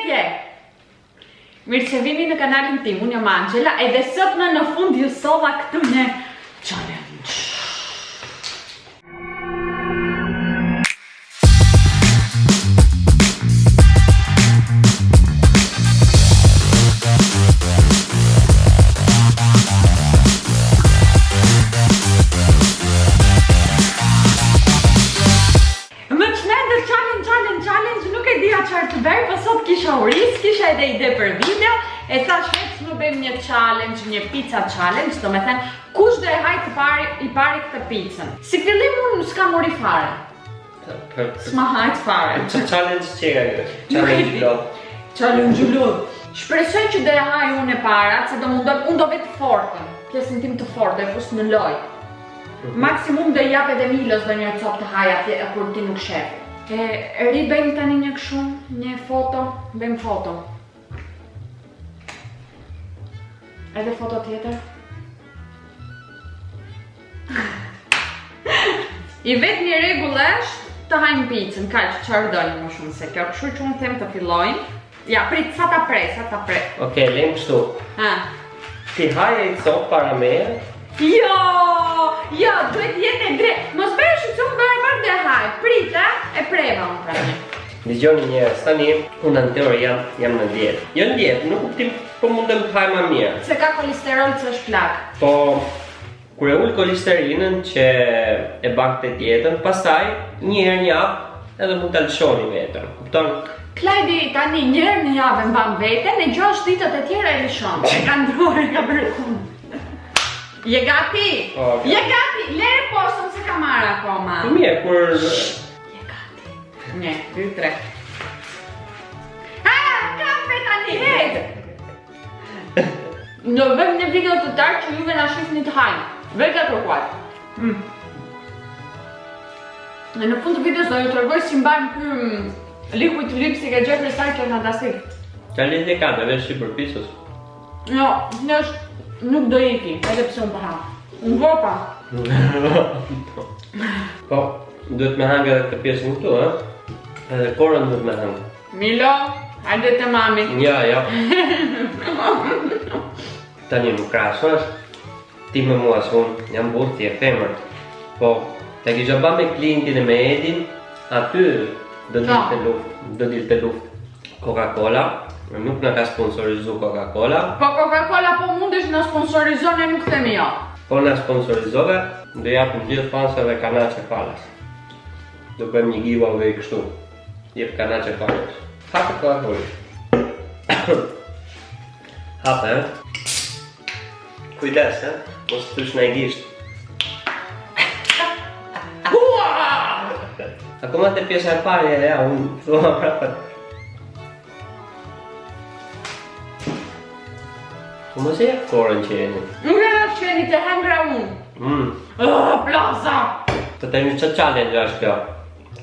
Përshëndetje! Mirë që vini në kanalin tim, unë jam Angela, edhe sot në fund ju sova këtu një challenge. Po sot kisha uris, kisha edhe ide për video, e thash vetë më bëjmë një challenge, një pizza challenge, do me thënë, kush do e hajt i pari këtë pizzën. Si fillim unë s'kam uri fare. S'ma hajt fare. Challenge qega kjo? Challenge lot. Challenge lot. Shpresoj që do e haj unë e para, se do mundon, unë do vetë fortën, pjesën tim të fortë, do e pus në loj. Maksimum do i jap edhe Milos do një copë të haj atje, kur ti nuk shef. Ri bëjmë tani një këshu, një foto, bëjmë foto. Edhe foto tjetër. I vetë një regull është të hajmë pizzën, kaq çfarë dojnë më shumë se kjo, kështu që unë them të fillojmë. Ja, prit, sa ta prej. Okej, lejmë kështu. Ti haje i copë para meje? Jo, duhet jetë e drejt. Mos bëjë shumë bërë dhe haj. Prit, e preva unë pra një. Dëgjoni njerëz, tani, unë në teori jam në dietë. Jo në dietë, nuk kuptim po mundem të haj më mirë. Se ka kolesterol që është plak. Po, kur e ull kolesterinën që e bën këtë dietën, pastaj një herë në javë edhe mund ta lëshoni vetën. Kupton? Klajdi tani një herë në javë mban veten, e 6 ditët e tjera e lëshon. Që ka ndruar e ka bërë. Je gati? Je gati? Lere postëm se ka marrë akoma. Të mirë, kur... Je gati? 1, 2, 3. Kafe tani, hejtë! Në bëjmë një video të tarë që juve nga shifni të hajnë. Vej ka kërkuat. Në fund të videos do ju të rëgoj si mbajmë kërë liquid lipstick e gjërë në sajtë që nga dasit. Qa lidhje ka dhe vesh si për pisos? Jo, në është... Nuk do iki, edhe pse unë përha. Unë vopa. Po, duhet me hangë edhe këtë pjesën këtu, edhe korën duhet me hangë. Milo, hajde te mami. Ja. Tani nuk krahasosh, ti me mua se unë jam burr, ti e femër. Po, te kisha ba me klientin e me Edin, aty do dilte luft Coca-Cola. Nuk në ka sponsorizu Coca-Cola. Po Coca-Cola po mundesh në sponsorizon e nuk themi jo. Po në sponsorizove, do japim gjithë fansave Kanaçe Falas. Do bëjmë një giveaway kështu. Jep Kanaçe Falas. Hape Coca-Cola. Hape, Kujdes, mos të trysh në e gisht. Akoma të pjesë e parë, ja, unë thua prapët. Po mos e jep korën qeni. Nuk e jep qeni të hengra unë. Plaza! Të temi që challenge është kjo?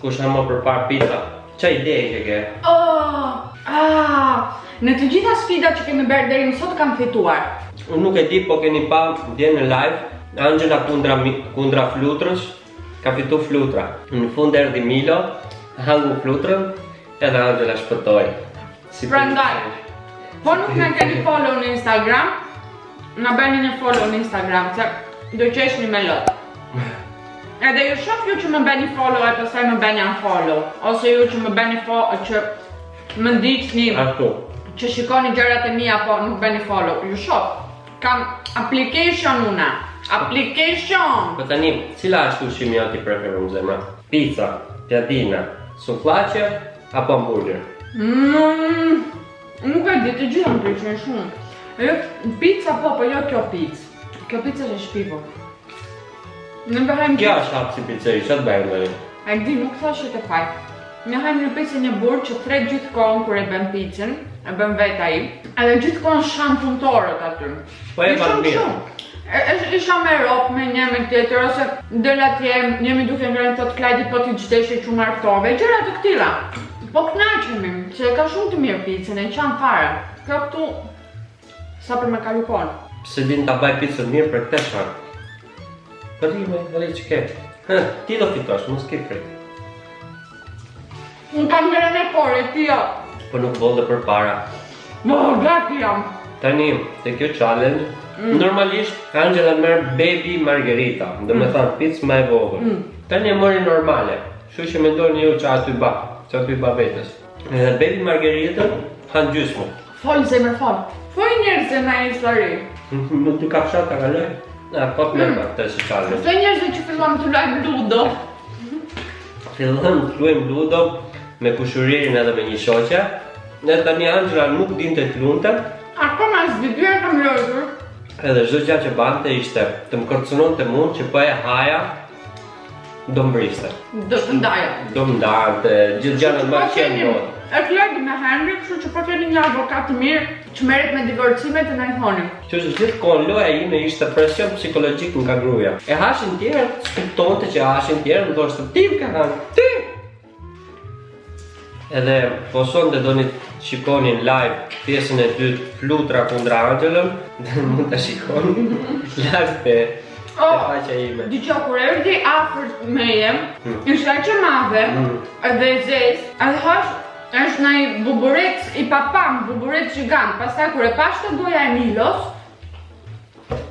Kush e më përpar pizza? Qa ide që ke? Në të gjitha sfida që kemi bërë deri më sot kam fituar. Unë nuk e di, po keni pa dje në live, Angela kundra flutrës, ka fitu flutra. Në fund erdi Milo, hangu flutrën, edhe Angela shpëtoj. Prandaj. Po nuk në keni follow në Instagram, në bëni një follow në Instagram, se do qeshni me lot. Edhe ju shof ju që më bëni follow e pësaj më bëni unfollow, ose ju që më bëni follow, që më ndiqni, që shikoni gjërat e mia po nuk bëni follow. Ju shof, kam application una, application! Po tani, cila është ushqimi jo ti preferum zemra? Pizza, piadina, suflaqe, apo hamburger? Nuk e di, të gjitha më pëlqejnë shumë. Pizza po jo kjo pizza. Kjo pizza është e shpivo. Kja është hapë si pizzeri, që të bëjmë dhe një? E di, nuk thashe të faj. Ne hajmë një pizza një burë që thret gjithë kohën kër e bëm pizzën, e bëm vetë aji, edhe gjithë kohën shanë punëtorët aty. Po e banë mirë. Isha me ropë, me një me tjetër, ose dëllë atje, njemi duke ngrejnë të Klajdi po t'i qdeshe që martove, gjëra të këtila. Po knaqemi, që e ka shumë të mirë pizzën, e qanë fare. Kjo këtu, sa për me kalu konë. Pse din t'a baj pizzën mirë për këte shanë? Përri që ke. Ti do fitosh, mos ke frit. Unë kam mërën e kore, ti jo. po nuk bolle për para. Gati jam. Tani, te kjo challenge, normalisht Angela merr baby margherita, do me thënë picë më e vogël. Tani e mori normale, kështu që mendoni ju çfarë aty ba vetes. Edhe baby margherita han gjysmë. Fol zemër fol. Fol njerëzve na histori. Nuk të ka fshat ta kaloj. Kot me këtë si challenge. Fol njerëzve që filluam të luajmë ludo. Fillëm të luajmë ludo me kushuririn edhe me një shoqe. Ne tani Angela nuk dinte të lunte. Akoma s'dityer kam lojtur. Edhe çdo gjë që bante ishte të më kërcënonte mund që po e haja do mbriste. Do të ndaja. Do më ndarte, gjithë gjanët më qenë mod. E flojt me Henry, kështu që po keni një avokat të mirë që merret me divorcime të na i thonin. Që gjithkohë loja ime ishte presion psikologjik nga gruaja. E hashin tjerë, kuptonte që hashin tjerë, më thoshte ti ka hanë, ti! Edhe po sonte doni të shikonin live pjesën e dytë flutra kundra Angelën, mund ta shikoni live te faqja ime. Dgjoj kur erdhi afër meje, ishte aq e madhe, edhe e zezë, edhe hash është nai buburet i papam, buburet gjigant. Pastaj kur e pash të goja e Milos,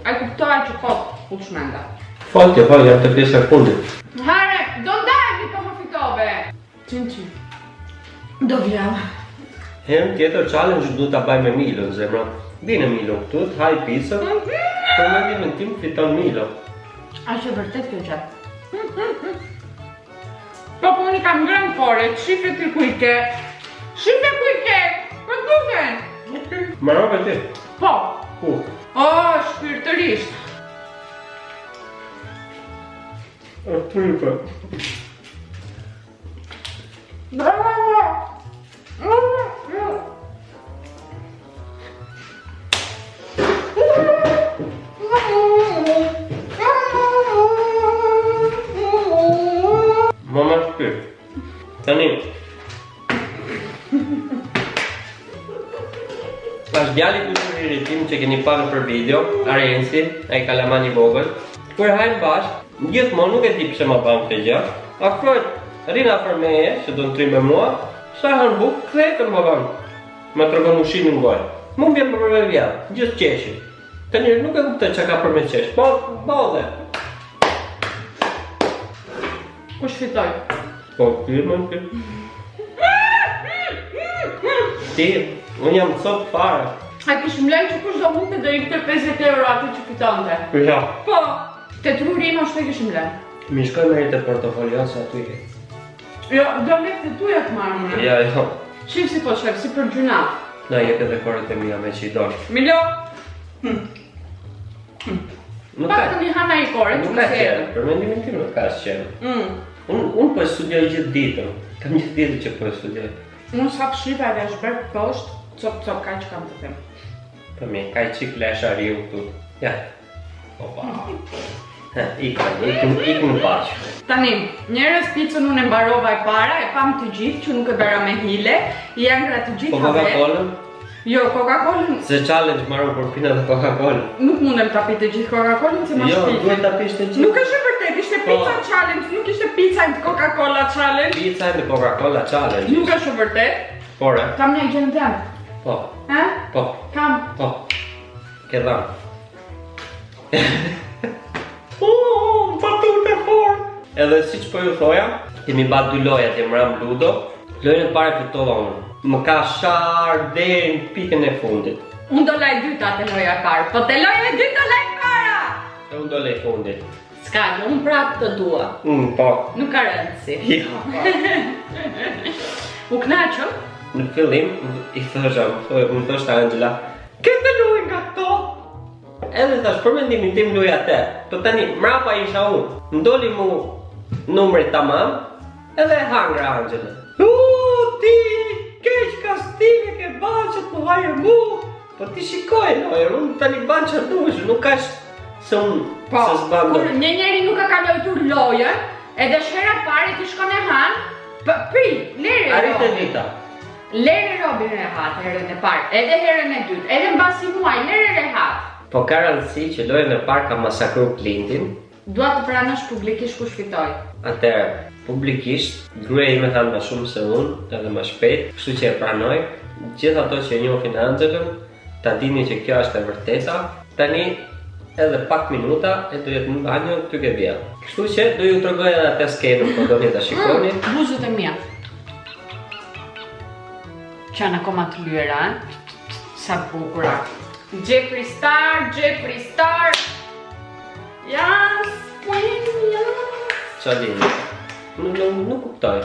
ai kuptoi që u çmenda. Faltje, jam të pjesa e fundit. Hare, do ndajemi po më fitove. Çin. Do vjam. Herën tjetër challenge du ta baj me Milo, zemra. Vine Milo këtu, të haj pizza, për mendimin tim fiton Milo. A që vërtet kjo gjatë? Po unë kam ngrënë fore, shifre të kujke. Shifre kujke, për duken. Marove ti? Po. Ku? Shpirtërisht. Trype. Bravo! Mama shpyr. Tani. Është djali kushuririt tim që keni parë për video, Arensi, ai kalamani i vogël. Kur hajnë bashkë, gjithmonë nuk e di pse më bën këtë gjë. Afrohet, rrin afër meje, që do të trim me mua. Sa han buk, kthehet më vonë. Më tregon ushimin në gojë. Mund vjen për me vjen, gjithë qeshin. Tani nuk e kuptoj çka ka për me qesh, po bolle. Kush fitoi? Po, ti më ke. Ti, unë jam sot fare. A kishim lënë që kush do mundte do ikte 50 euro aty që fitonte? Ja. Po, te truri më shtë kishim lënë. Mi shkoj me rritë portofolion sa tu i ke. Jo, do lekë të tuja të marrë më. Ja, jo. Shif si po shef, si për gjunaf. Na, jep edhe korët e mija me që i dosh. Milo! Nuk Pak ka të një hana i korët, Nuk ka qenë, për mendimin tim nuk ka qenë. Unë po studioj gjithë ditën. Kam gjithë ditë që po studioj. Unë s'hap shqipa edhe është bërë poshtë, cop ka që kam të them. Po mi, ka i qik lesha riu këtu. Ja. Opa. Ikë në paqë. Tani, njerës picën unë e mbarova e para, e pam të gjithë që nuk e bëra me hile, i angra të gjithë Po Coca-Colën? Jo, Coca-Colën... Se challenge marrë për pina dhe Coca-Colën. Nuk mundem ta pi të gjithë Coca-Colën, se ma Jo, shpiti. duhet ta pish të gjithë. Nuk është e vërtet, ishte pizza challenge, nuk ishte pizza në Coca-Cola challenge. Pizza në Coca-Cola challenge. Nuk është e vërtet. Por, Kam një gjënë të janë. Po. Ha? Po. Kam. Po. Ke dhamë. Batut e fort! Edhe si që po ju thoja, kemi bat 2 lojat, jem ram ludo. Lojën e pare fitova unë. Më ka sharë deri në pikën e fundit. Unë do laj dyta te loja e parë, po te loja e dytë do laj para! E unë do lej fundit. S'ka gjë, unë prapë të dua. Po. Nuk ka rëndësi. Jo. U knaqëm? Në fillim, i thosha, më thoshta Angela, këtë lojë nga to? Edhe thash, për mendimin tim luja te. Po tani, mrapa isha unë. Ndoli mu numrit tamam, edhe e hangra Angela. Ti, keq ka stile ke banë që të hajë mu. Po ti shikoj, lojër, unë tani banë që dush, nuk ka se unë se s'banë. Kur një njeri nuk ka kalojtur lojën, edhe shhera pari ti shkon e hanë, pi, lere Arrit e Robin. dita. Lere Robin rehat herën e parë, edhe herën e dytë, edhe mbasi muaj, lere rehat. Po ka rëndësi që lojën e parë ka masakru Clintin. Dua të pranosh publikisht kush fitoi. Atëherë, publikisht, gruaja ime thanë më shumë se unë edhe më shpejt, kështu që e pranoj. Gjithë ato që e njohin Anxhelën, ta dini që kjo është e vërteta. Tani edhe pak minuta e do jetë në banjo ty ke vjen. Kështu që do ju tregoj edhe atë skenën po doni ta shikoni. Buzët e mia. Çan akoma të lyera, sa bukura. Jeffree Star. Yes, Qa dini? Nuk kuptoj.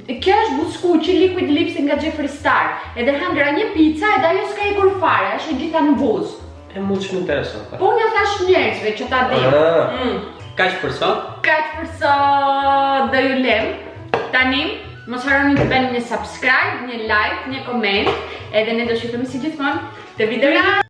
Kjo është buskuqi liquid lipstick nga Jeffree Star. Edhe hëndra një pica edhe ajo s'ka ikur fare, është gjitha në buzë. E mu që më intereson. Po unë ja thash njerëzve që ta di. Kaq për sot? Kaq për sot do ju lem. Tani, mos harroni të bëni një subscribe, një like, një comment, edhe ne do shikojmë si gjithmonë te videoja.